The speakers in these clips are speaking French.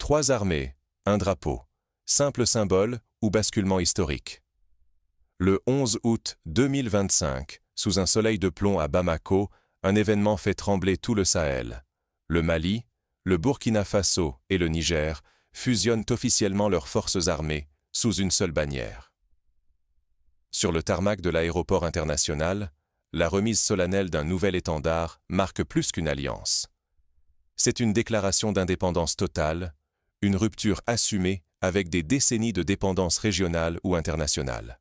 Trois armées, un drapeau. Simple symbole ou basculement historique. Le 11 août 2025, sous un soleil de plomb à Bamako, un événement fait trembler tout le Sahel. Le Mali, le Burkina Faso et le Niger fusionnent officiellement leurs forces armées sous une seule bannière. Sur le tarmac de l'aéroport international, la remise solennelle d'un nouvel étendard marque plus qu'une alliance. C'est une déclaration d'indépendance totale, une rupture assumée avec des décennies de dépendance régionale ou internationale.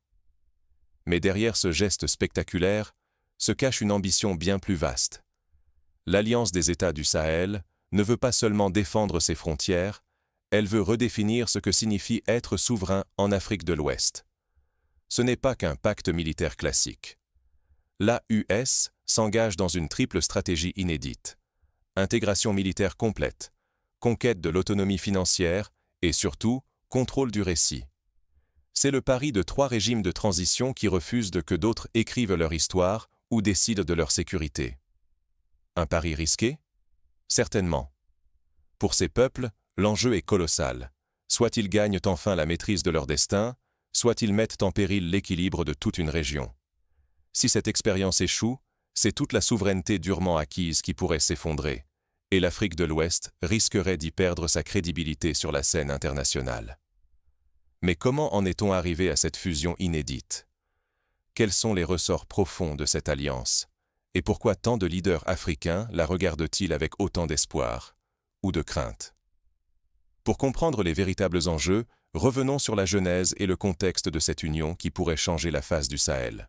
Mais derrière ce geste spectaculaire se cache une ambition bien plus vaste. L'Alliance des États du Sahel ne veut pas seulement défendre ses frontières, elle veut redéfinir ce que signifie être souverain en Afrique de l'Ouest. Ce n'est pas qu'un pacte militaire classique. L'AUS s'engage dans une triple stratégie inédite. Intégration militaire complète, conquête de l'autonomie financière et surtout, contrôle du récit. C'est le pari de trois régimes de transition qui refusent que d'autres écrivent leur histoire ou décident de leur sécurité. Un pari risqué? Certainement. Pour ces peuples, l'enjeu est colossal. Soit ils gagnent enfin la maîtrise de leur destin, soit ils mettent en péril l'équilibre de toute une région. Si cette expérience échoue, c'est toute la souveraineté durement acquise qui pourrait s'effondrer, et l'Afrique de l'Ouest risquerait d'y perdre sa crédibilité sur la scène internationale. Mais comment en est-on arrivé à cette fusion inédite? Quels sont les ressorts profonds de cette alliance? Et pourquoi tant de leaders africains la regardent-ils avec autant d'espoir ou de crainte? Pour comprendre les véritables enjeux, revenons sur la genèse et le contexte de cette union qui pourrait changer la face du Sahel.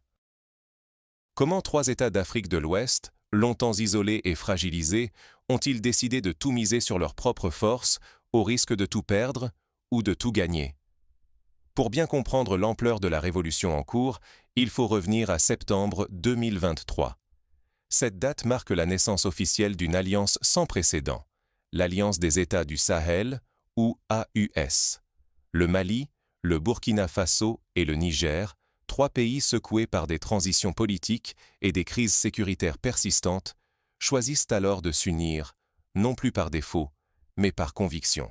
Comment trois États d'Afrique de l'Ouest, longtemps isolés et fragilisés, ont-ils décidé de tout miser sur leurs propres forces, au risque de tout perdre ou de tout gagner? Pour bien comprendre l'ampleur de la révolution en cours, il faut revenir à septembre 2023. Cette date marque la naissance officielle d'une alliance sans précédent, l'Alliance des États du Sahel, ou AUS. Le Mali, le Burkina Faso et le Niger, trois pays secoués par des transitions politiques et des crises sécuritaires persistantes, choisissent alors de s'unir, non plus par défaut, mais par conviction.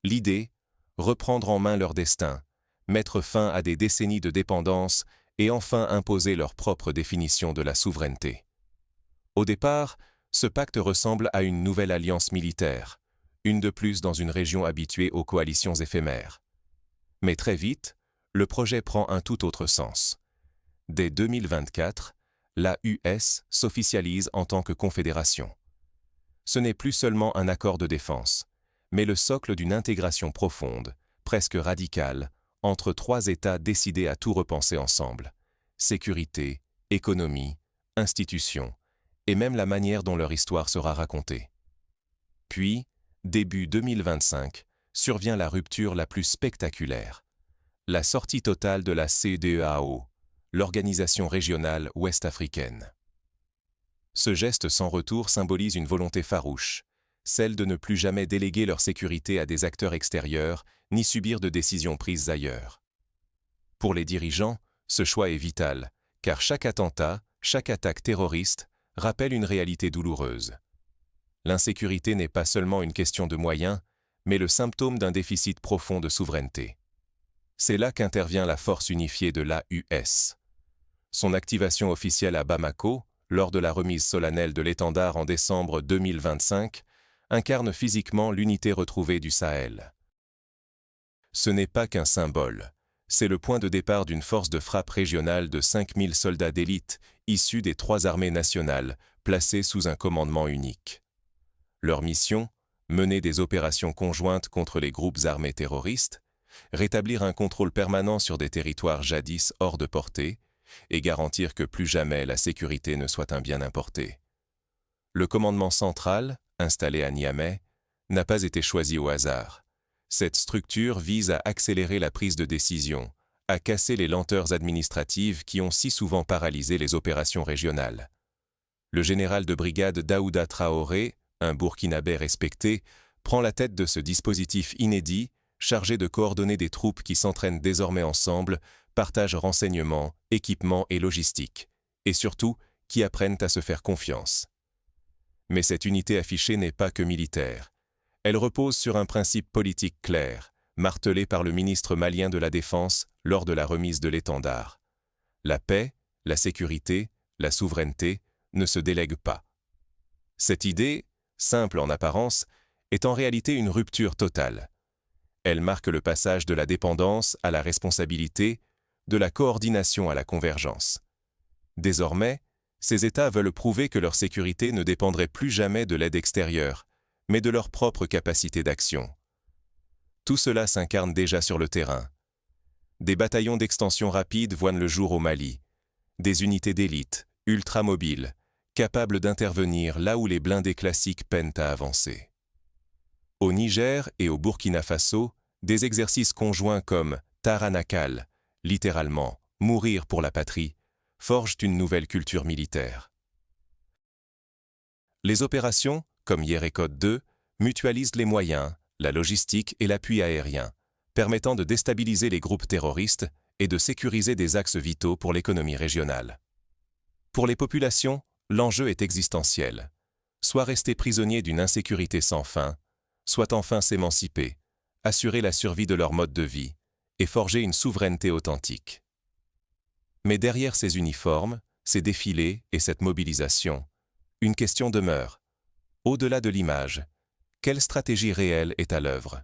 L'idée, reprendre en main leur destin, mettre fin à des décennies de dépendance et enfin imposer leur propre définition de la souveraineté. Au départ, ce pacte ressemble à une nouvelle alliance militaire, une de plus dans une région habituée aux coalitions éphémères. Mais très vite, le projet prend un tout autre sens. Dès 2024, l'AUS s'officialise en tant que confédération. Ce n'est plus seulement un accord de défense, mais le socle d'une intégration profonde, presque radicale, entre trois États décidés à tout repenser ensemble. Sécurité, économie, institutions, et même la manière dont leur histoire sera racontée. Puis, début 2025, survient la rupture la plus spectaculaire. La sortie totale de la CEDEAO, l'organisation régionale ouest-africaine. Ce geste sans retour symbolise une volonté farouche, celle de ne plus jamais déléguer leur sécurité à des acteurs extérieurs, ni subir de décisions prises ailleurs. Pour les dirigeants, ce choix est vital, car chaque attentat, chaque attaque terroriste, rappelle une réalité douloureuse. L'insécurité n'est pas seulement une question de moyens, mais le symptôme d'un déficit profond de souveraineté. C'est là qu'intervient la force unifiée de l'AUS. Son activation officielle à Bamako, lors de la remise solennelle de l'étendard en décembre 2025, incarne physiquement l'unité retrouvée du Sahel. Ce n'est pas qu'un symbole, c'est le point de départ d'une force de frappe régionale de 5000 soldats d'élite issus des trois armées nationales, placés sous un commandement unique. Leur mission, mener des opérations conjointes contre les groupes armés terroristes, rétablir un contrôle permanent sur des territoires jadis hors de portée, et garantir que plus jamais la sécurité ne soit un bien importé. Le commandement central, installé à Niamey, n'a pas été choisi au hasard. Cette structure vise à accélérer la prise de décision, à casser les lenteurs administratives qui ont si souvent paralysé les opérations régionales. Le général de brigade Daouda Traoré, un Burkinabé respecté, prend la tête de ce dispositif inédit, chargé de coordonner des troupes qui s'entraînent désormais ensemble, partagent renseignements, équipements et logistique, et surtout, qui apprennent à se faire confiance. Mais cette unité affichée n'est pas que militaire. Elle repose sur un principe politique clair, martelé par le ministre malien de la Défense lors de la remise de l'étendard. La paix, la sécurité, la souveraineté ne se délèguent pas. Cette idée, simple en apparence, est en réalité une rupture totale. Elle marque le passage de la dépendance à la responsabilité, de la coordination à la convergence. Désormais, ces États veulent prouver que leur sécurité ne dépendrait plus jamais de l'aide extérieure, mais de leur propre capacité d'action. Tout cela s'incarne déjà sur le terrain. Des bataillons d'extension rapide voient le jour au Mali, des unités d'élite, ultramobiles, capables d'intervenir là où les blindés classiques peinent à avancer. Au Niger et au Burkina Faso, des exercices conjoints comme Taranakal, littéralement « mourir pour la patrie », forgent une nouvelle culture militaire. Les opérations, comme Yerekod 2, mutualisent les moyens, la logistique et l'appui aérien, permettant de déstabiliser les groupes terroristes et de sécuriser des axes vitaux pour l'économie régionale. Pour les populations, l'enjeu est existentiel. Soit rester prisonniers d'une insécurité sans fin, soit enfin s'émanciper, assurer la survie de leur mode de vie et forger une souveraineté authentique. Mais derrière ces uniformes, ces défilés et cette mobilisation, une question demeure. Au-delà de l'image, quelle stratégie réelle est à l'œuvre?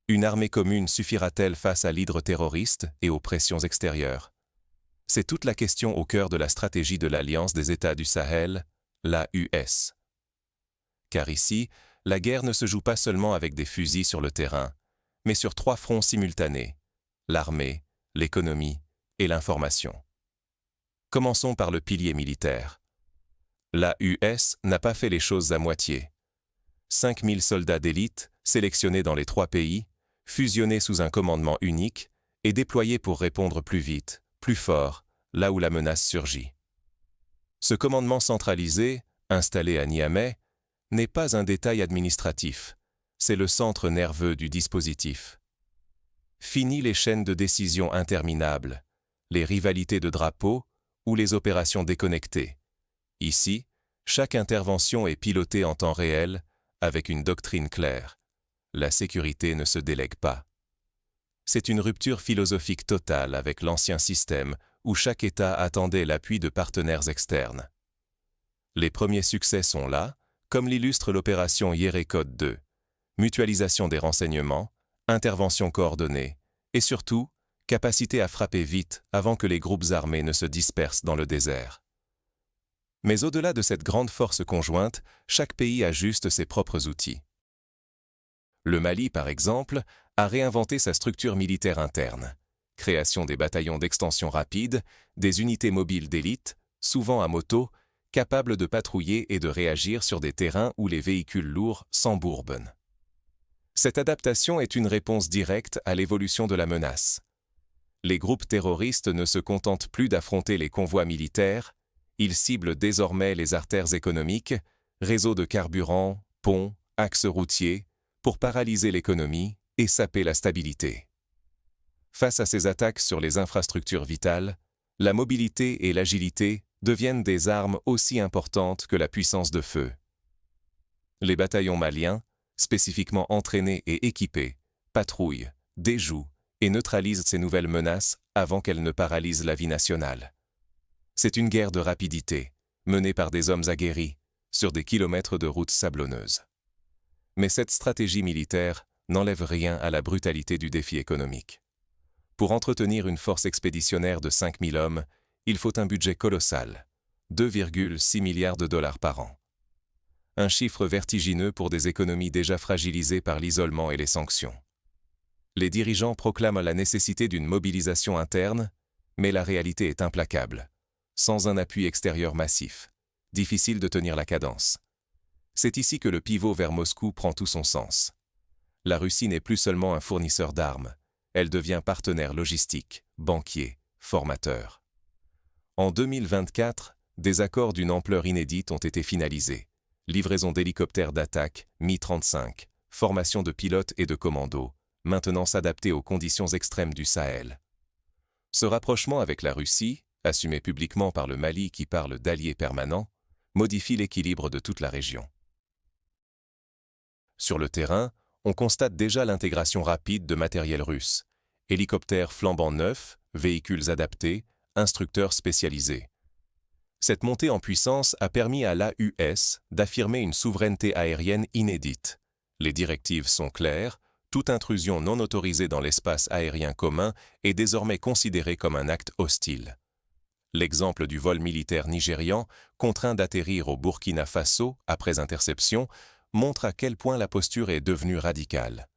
Une armée commune suffira-t-elle face à l'hydre terroriste et aux pressions extérieures? C'est toute la question au cœur de la stratégie de l'Alliance des États du Sahel, l'AUS. Car ici, la guerre ne se joue pas seulement avec des fusils sur le terrain, mais sur 3 fronts simultanés, l'armée, l'économie et l'information. Commençons par le pilier militaire. L'AUS n'a pas fait les choses à moitié. 5000 soldats d'élite, sélectionnés dans les 3 pays, fusionnés sous un commandement unique et déployés pour répondre plus vite, plus fort, là où la menace surgit. Ce commandement centralisé, installé à Niamey, n'est pas un détail administratif, c'est le centre nerveux du dispositif. Fini les chaînes de décision interminables, les rivalités de drapeaux ou les opérations déconnectées. Ici, chaque intervention est pilotée en temps réel, avec une doctrine claire. La sécurité ne se délègue pas. C'est une rupture philosophique totale avec l'ancien système où chaque État attendait l'appui de partenaires externes. Les premiers succès sont là, comme l'illustre l'opération Yerekod 2, mutualisation des renseignements, intervention coordonnée et surtout, capacité à frapper vite avant que les groupes armés ne se dispersent dans le désert. Mais au-delà de cette grande force conjointe, chaque pays ajuste ses propres outils. Le Mali, par exemple, a réinventé sa structure militaire interne. Création des bataillons d'extension rapide, des unités mobiles d'élite, souvent à moto, capables de patrouiller et de réagir sur des terrains où les véhicules lourds s'embourbent. Cette adaptation est une réponse directe à l'évolution de la menace. Les groupes terroristes ne se contentent plus d'affronter les convois militaires, ils ciblent désormais les artères économiques, réseaux de carburant, ponts, axes routiers, pour paralyser l'économie et saper la stabilité. Face à ces attaques sur les infrastructures vitales, la mobilité et l'agilité deviennent des armes aussi importantes que la puissance de feu. Les bataillons maliens, spécifiquement entraînés et équipés, patrouillent, déjouent et neutralisent ces nouvelles menaces avant qu'elles ne paralysent la vie nationale. C'est une guerre de rapidité, menée par des hommes aguerris, sur des kilomètres de routes sablonneuses. Mais cette stratégie militaire n'enlève rien à la brutalité du défi économique. Pour entretenir une force expéditionnaire de 5000 hommes, il faut un budget colossal, 2,6 milliards de dollars par an. Un chiffre vertigineux pour des économies déjà fragilisées par l'isolement et les sanctions. Les dirigeants proclament la nécessité d'une mobilisation interne, mais la réalité est implacable. Sans un appui extérieur massif, difficile de tenir la cadence. C'est ici que le pivot vers Moscou prend tout son sens. La Russie n'est plus seulement un fournisseur d'armes, elle devient partenaire logistique, banquier, formateur. En 2024, des accords d'une ampleur inédite ont été finalisés. Livraison d'hélicoptères d'attaque, Mi-35, formation de pilotes et de commandos, maintenance adaptée aux conditions extrêmes du Sahel. Ce rapprochement avec la Russie, assumé publiquement par le Mali qui parle d'alliés permanents, modifie l'équilibre de toute la région. Sur le terrain, on constate déjà l'intégration rapide de matériel russe, hélicoptères flambant neufs, véhicules adaptés, instructeurs spécialisés. Cette montée en puissance a permis à l'AUS d'affirmer une souveraineté aérienne inédite. Les directives sont claires, toute intrusion non autorisée dans l'espace aérien commun est désormais considérée comme un acte hostile. L'exemple du vol militaire nigérian, contraint d'atterrir au Burkina Faso après interception, montre à quel point la posture est devenue radicale.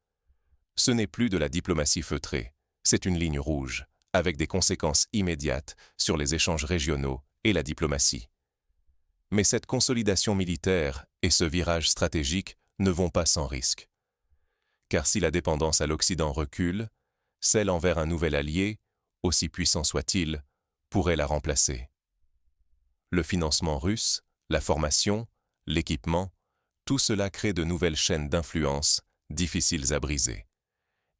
Ce n'est plus de la diplomatie feutrée, c'est une ligne rouge, avec des conséquences immédiates sur les échanges régionaux et la diplomatie. Mais cette consolidation militaire et ce virage stratégique ne vont pas sans risque. Car si la dépendance à l'Occident recule, celle envers un nouvel allié, aussi puissant soit-il, pourrait la remplacer. Le financement russe, la formation, l'équipement, tout cela crée de nouvelles chaînes d'influence, difficiles à briser.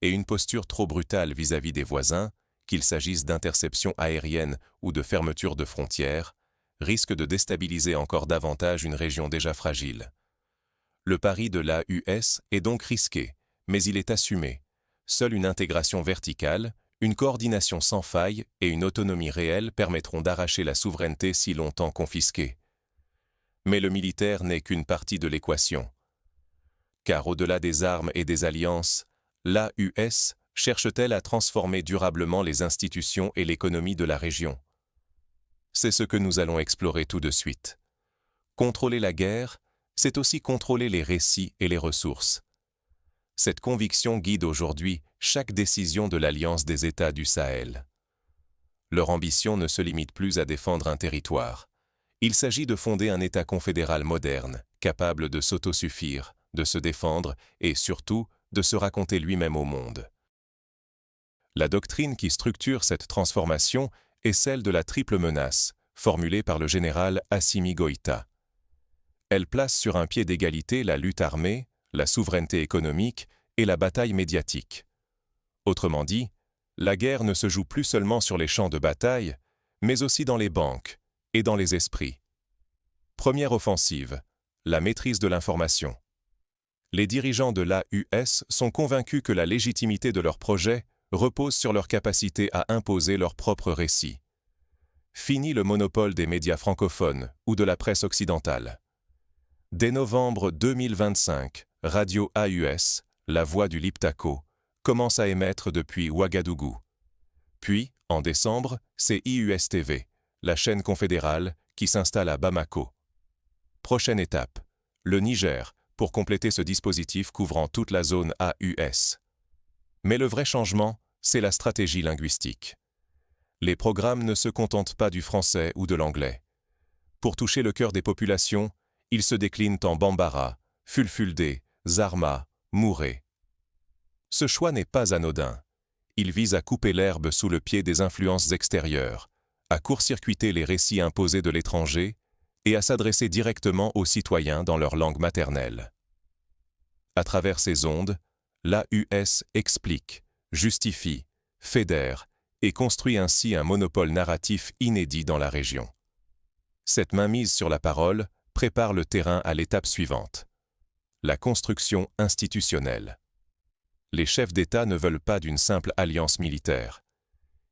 Et une posture trop brutale vis-à-vis des voisins, qu'il s'agisse d'interceptions aériennes ou de fermeture de frontières, risque de déstabiliser encore davantage une région déjà fragile. Le pari de l'AUS est donc risqué, mais il est assumé. Seule une intégration verticale, une coordination sans faille et une autonomie réelle permettront d'arracher la souveraineté si longtemps confisquée. Mais le militaire n'est qu'une partie de l'équation. Car au-delà des armes et des alliances, l'AUS cherche-t-elle à transformer durablement les institutions et l'économie de la région? C'est ce que nous allons explorer tout de suite. Contrôler la guerre, c'est aussi contrôler les récits et les ressources. Cette conviction guide aujourd'hui chaque décision de l'Alliance des États du Sahel. Leur ambition ne se limite plus à défendre un territoire. Il s'agit de fonder un État confédéral moderne, capable de s'autosuffire, de se défendre et, surtout, de se raconter lui-même au monde. La doctrine qui structure cette transformation est celle de la triple menace, formulée par le général Assimi Goïta. Elle place sur un pied d'égalité la lutte armée, la souveraineté économique et la bataille médiatique. Autrement dit, la guerre ne se joue plus seulement sur les champs de bataille, mais aussi dans les banques et dans les esprits. Première offensive, la maîtrise de l'information. Les dirigeants de l'AUS sont convaincus que la légitimité de leur projet repose sur leur capacité à imposer leur propre récit. Fini le monopole des médias francophones ou de la presse occidentale. Dès novembre 2025, Radio AUS, la voix du Liptako, commence à émettre depuis Ouagadougou. Puis, en décembre, c'est IUS-TV, la chaîne confédérale, qui s'installe à Bamako. Prochaine étape, le Niger, pour compléter ce dispositif couvrant toute la zone AUS. Mais le vrai changement, c'est la stratégie linguistique. Les programmes ne se contentent pas du français ou de l'anglais. Pour toucher le cœur des populations, ils se déclinent en Bambara, Fulfulde, Zarma, Mouré. Ce choix n'est pas anodin. Il vise à couper l'herbe sous le pied des influences extérieures, à court-circuiter les récits imposés de l'étranger et à s'adresser directement aux citoyens dans leur langue maternelle. À travers ces ondes, l'AUS explique, justifie, fédère et construit ainsi un monopole narratif inédit dans la région. Cette mainmise sur la parole prépare le terrain à l'étape suivante. La construction institutionnelle. Les chefs d'État ne veulent pas d'une simple alliance militaire.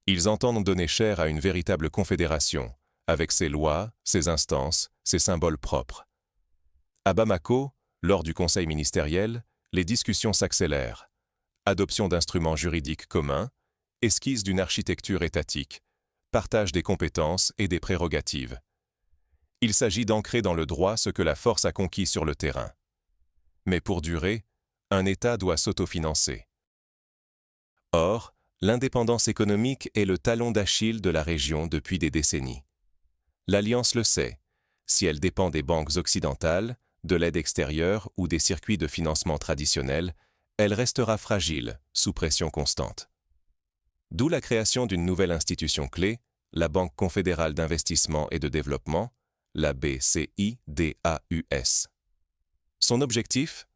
Ils entendent donner chair à une véritable confédération, avec ses lois, ses instances, ses symboles propres. À Bamako, lors du Conseil ministériel, les discussions s'accélèrent. Adoption d'instruments juridiques communs, esquisse d'une architecture étatique, partage des compétences et des prérogatives. Il s'agit d'ancrer dans le droit ce que la force a conquis sur le terrain. Mais pour durer, un État doit s'autofinancer. Or, l'indépendance économique est le talon d'Achille de la région depuis des décennies. L'Alliance le sait. Si elle dépend des banques occidentales, de l'aide extérieure ou des circuits de financement traditionnels, elle restera fragile, sous pression constante. D'où la création d'une nouvelle institution clé, la Banque confédérale d'investissement et de développement, la BCIDAUS. Son objectif ?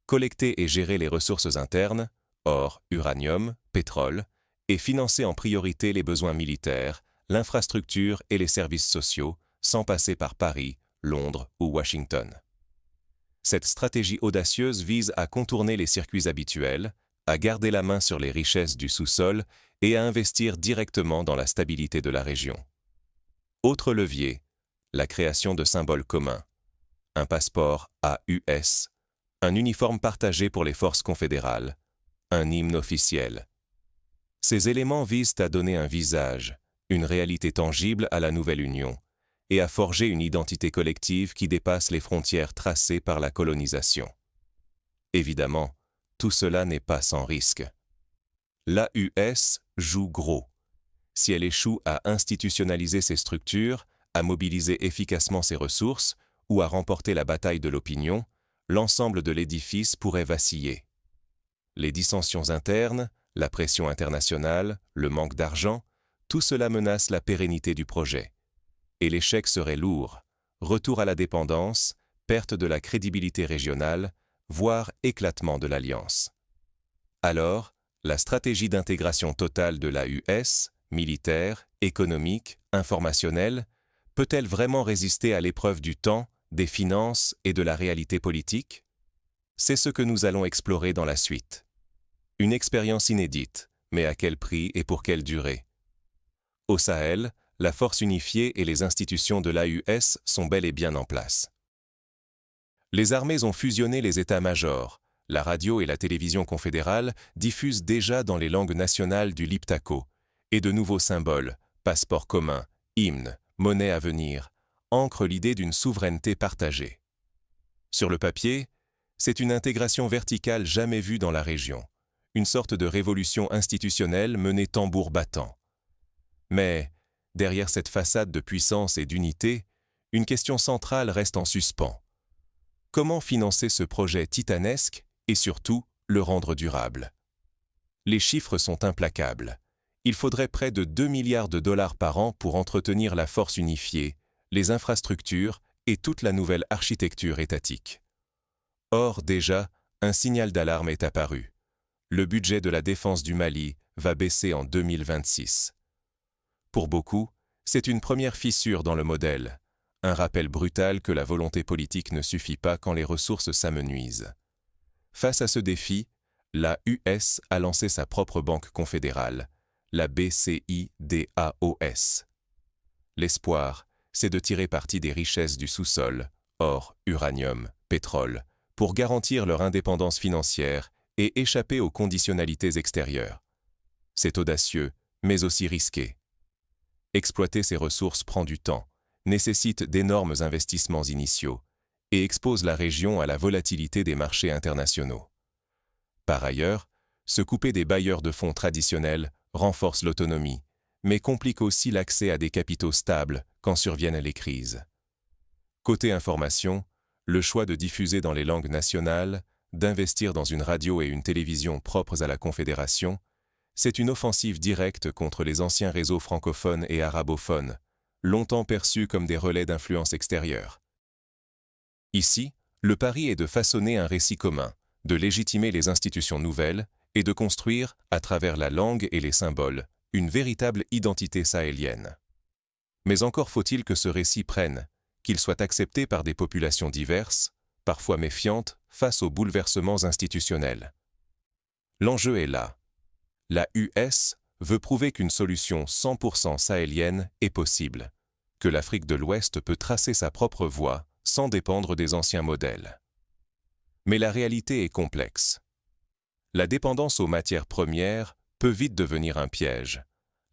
Collecter et gérer les ressources internes, or, uranium, pétrole, et financer en priorité les besoins militaires, l'infrastructure et les services sociaux, sans passer par Paris, Londres ou Washington. Cette stratégie audacieuse vise à contourner les circuits habituels, à garder la main sur les richesses du sous-sol et à investir directement dans la stabilité de la région. Autre levier, la création de symboles communs. Un passeport AUS, un uniforme partagé pour les forces confédérales, un hymne officiel. Ces éléments visent à donner un visage, une réalité tangible à la nouvelle Union, et à forger une identité collective qui dépasse les frontières tracées par la colonisation. Évidemment, tout cela n'est pas sans risque. L'AUS joue gros. Si elle échoue à institutionnaliser ses structures, à mobiliser efficacement ses ressources ou à remporter la bataille de l'opinion, l'ensemble de l'édifice pourrait vaciller. Les dissensions internes, la pression internationale, le manque d'argent, tout cela menace la pérennité du projet. Et l'échec serait lourd, retour à la dépendance, perte de la crédibilité régionale, voire éclatement de l'alliance. Alors, la stratégie d'intégration totale de l'AUS, militaire, économique, informationnelle, peut-elle vraiment résister à l'épreuve du temps, des finances et de la réalité politique? C'est ce que nous allons explorer dans la suite. Une expérience inédite, mais à quel prix et pour quelle durée? Au Sahel, la force unifiée et les institutions de l'AUS sont bel et bien en place. Les armées ont fusionné les états-majors. La radio et la télévision confédérale diffusent déjà dans les langues nationales du Liptako, et de nouveaux symboles, passeports communs, hymnes, monnaie à venir, ancrent l'idée d'une souveraineté partagée. Sur le papier, c'est une intégration verticale jamais vue dans la région, une sorte de révolution institutionnelle menée tambour battant. Mais, derrière cette façade de puissance et d'unité, une question centrale reste en suspens. Comment financer ce projet titanesque et surtout le rendre durable? Les chiffres sont implacables. Il faudrait près de 2 milliards de dollars par an pour entretenir la force unifiée, les infrastructures et toute la nouvelle architecture étatique. Or, déjà, un signal d'alarme est apparu. Le budget de la défense du Mali va baisser en 2026. Pour beaucoup, c'est une première fissure dans le modèle, un rappel brutal que la volonté politique ne suffit pas quand les ressources s'amenuisent. Face à ce défi, la US a lancé sa propre banque confédérale, la BCIDAOS. L'espoir, c'est de tirer parti des richesses du sous-sol, or, uranium, pétrole, pour garantir leur indépendance financière et échapper aux conditionnalités extérieures. C'est audacieux, mais aussi risqué. Exploiter ces ressources prend du temps, nécessite d'énormes investissements initiaux et expose la région à la volatilité des marchés internationaux. Par ailleurs, se couper des bailleurs de fonds traditionnels renforce l'autonomie, mais complique aussi l'accès à des capitaux stables quand surviennent les crises. Côté information, le choix de diffuser dans les langues nationales, d'investir dans une radio et une télévision propres à la Confédération, c'est une offensive directe contre les anciens réseaux francophones et arabophones, longtemps perçus comme des relais d'influence extérieure. Ici, le pari est de façonner un récit commun, de légitimer les institutions nouvelles et de construire, à travers la langue et les symboles, une véritable identité sahélienne. Mais encore faut-il que ce récit prenne, qu'il soit accepté par des populations diverses, parfois méfiantes, face aux bouleversements institutionnels. L'enjeu est là. La US veut prouver qu'une solution 100% sahélienne est possible, que l'Afrique de l'Ouest peut tracer sa propre voie sans dépendre des anciens modèles. Mais la réalité est complexe. La dépendance aux matières premières peut vite devenir un piège.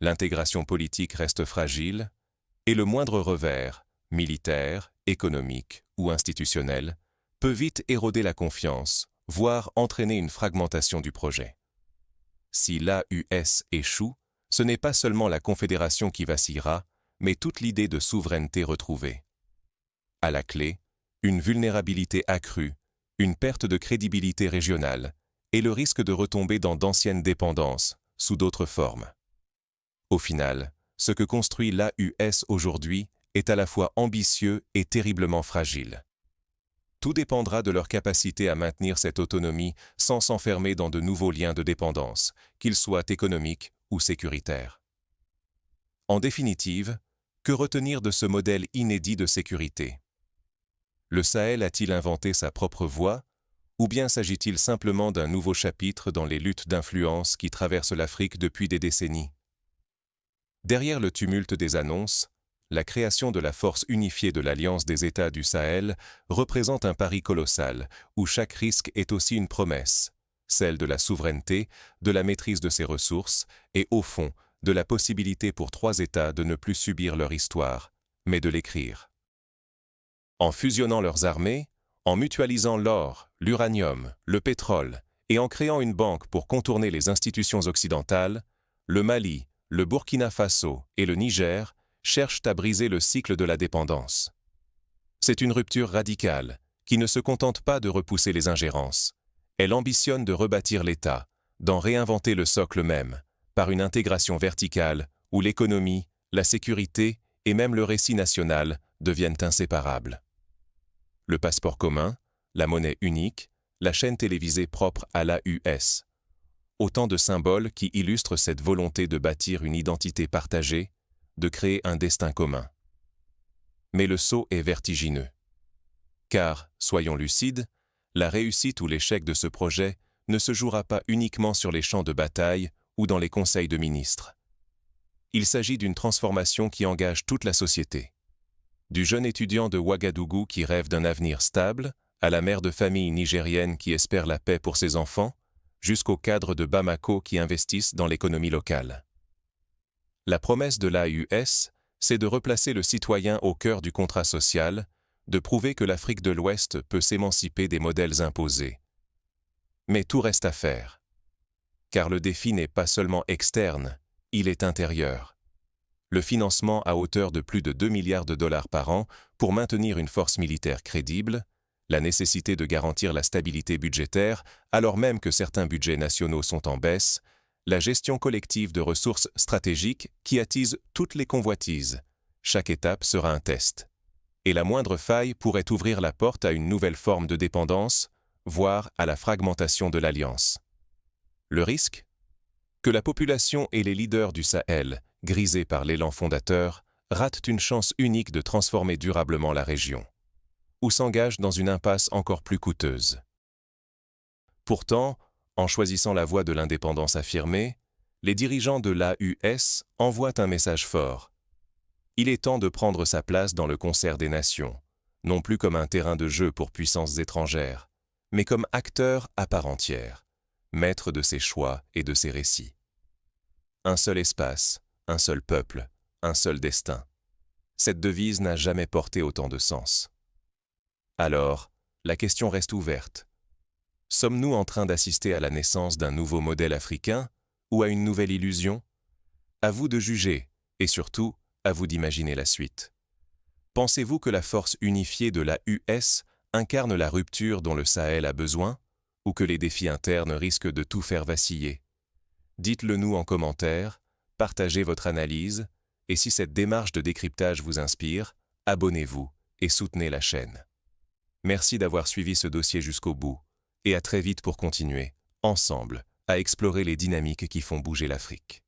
L'intégration politique reste fragile et le moindre revers, militaire, économique ou institutionnel, peut vite éroder la confiance, voire entraîner une fragmentation du projet. Si l'AUS échoue, ce n'est pas seulement la Confédération qui vacillera, mais toute l'idée de souveraineté retrouvée. À la clé, une vulnérabilité accrue, une perte de crédibilité régionale et le risque de retomber dans d'anciennes dépendances, sous d'autres formes. Au final, ce que construit l'AUS aujourd'hui est à la fois ambitieux et terriblement fragile. Tout dépendra de leur capacité à maintenir cette autonomie sans s'enfermer dans de nouveaux liens de dépendance, qu'ils soient économiques ou sécuritaires. En définitive, que retenir de ce modèle inédit de sécurité? Le Sahel a-t-il inventé sa propre voie, ou bien s'agit-il simplement d'un nouveau chapitre dans les luttes d'influence qui traversent l'Afrique depuis des décennies? Derrière le tumulte des annonces, la création de la force unifiée de l'Alliance des États du Sahel représente un pari colossal, où chaque risque est aussi une promesse, celle de la souveraineté, de la maîtrise de ses ressources et, au fond, de la possibilité pour 3 États de ne plus subir leur histoire, mais de l'écrire. En fusionnant leurs armées, en mutualisant l'or, l'uranium, le pétrole, et en créant une banque pour contourner les institutions occidentales, le Mali, le Burkina Faso et le Niger cherchent à briser le cycle de la dépendance. C'est une rupture radicale, qui ne se contente pas de repousser les ingérences. Elle ambitionne de rebâtir l'État, d'en réinventer le socle même, par une intégration verticale où l'économie, la sécurité et même le récit national deviennent inséparables. Le passeport commun, la monnaie unique, la chaîne télévisée propre à l'AUS. Autant de symboles qui illustrent cette volonté de bâtir une identité partagée, de créer un destin commun. Mais le saut est vertigineux. Car, soyons lucides, la réussite ou l'échec de ce projet ne se jouera pas uniquement sur les champs de bataille ou dans les conseils de ministres. Il s'agit d'une transformation qui engage toute la société. Du jeune étudiant de Ouagadougou qui rêve d'un avenir stable, à la mère de famille nigérienne qui espère la paix pour ses enfants, jusqu'aux cadres de Bamako qui investissent dans l'économie locale. La promesse de l'AUS, c'est de replacer le citoyen au cœur du contrat social, de prouver que l'Afrique de l'Ouest peut s'émanciper des modèles imposés. Mais tout reste à faire. Car le défi n'est pas seulement externe, il est intérieur. Le financement à hauteur de plus de 2 milliards de dollars par an pour maintenir une force militaire crédible, la nécessité de garantir la stabilité budgétaire alors même que certains budgets nationaux sont en baisse, la gestion collective de ressources stratégiques qui attise toutes les convoitises. Chaque étape sera un test. Et la moindre faille pourrait ouvrir la porte à une nouvelle forme de dépendance, voire à la fragmentation de l'Alliance. Le risque ? Que la population et les leaders du Sahel, grisés par l'élan fondateur, ratent une chance unique de transformer durablement la région, ou s'engagent dans une impasse encore plus coûteuse. Pourtant, en choisissant la voie de l'indépendance affirmée, les dirigeants de l'AUS envoient un message fort. Il est temps de prendre sa place dans le concert des nations, non plus comme un terrain de jeu pour puissances étrangères, mais comme acteur à part entière, maître de ses choix et de ses récits. Un seul espace, un seul peuple, un seul destin. Cette devise n'a jamais porté autant de sens. Alors, la question reste ouverte. Sommes-nous en train d'assister à la naissance d'un nouveau modèle africain ou à une nouvelle illusion? À vous de juger, et surtout, à vous d'imaginer la suite. Pensez-vous que la force unifiée de l'AUS incarne la rupture dont le Sahel a besoin, ou que les défis internes risquent de tout faire vaciller? Dites-le nous en commentaire, partagez votre analyse, et si cette démarche de décryptage vous inspire, abonnez-vous et soutenez la chaîne. Merci d'avoir suivi ce dossier jusqu'au bout, et à très vite pour continuer, ensemble, à explorer les dynamiques qui font bouger l'Afrique.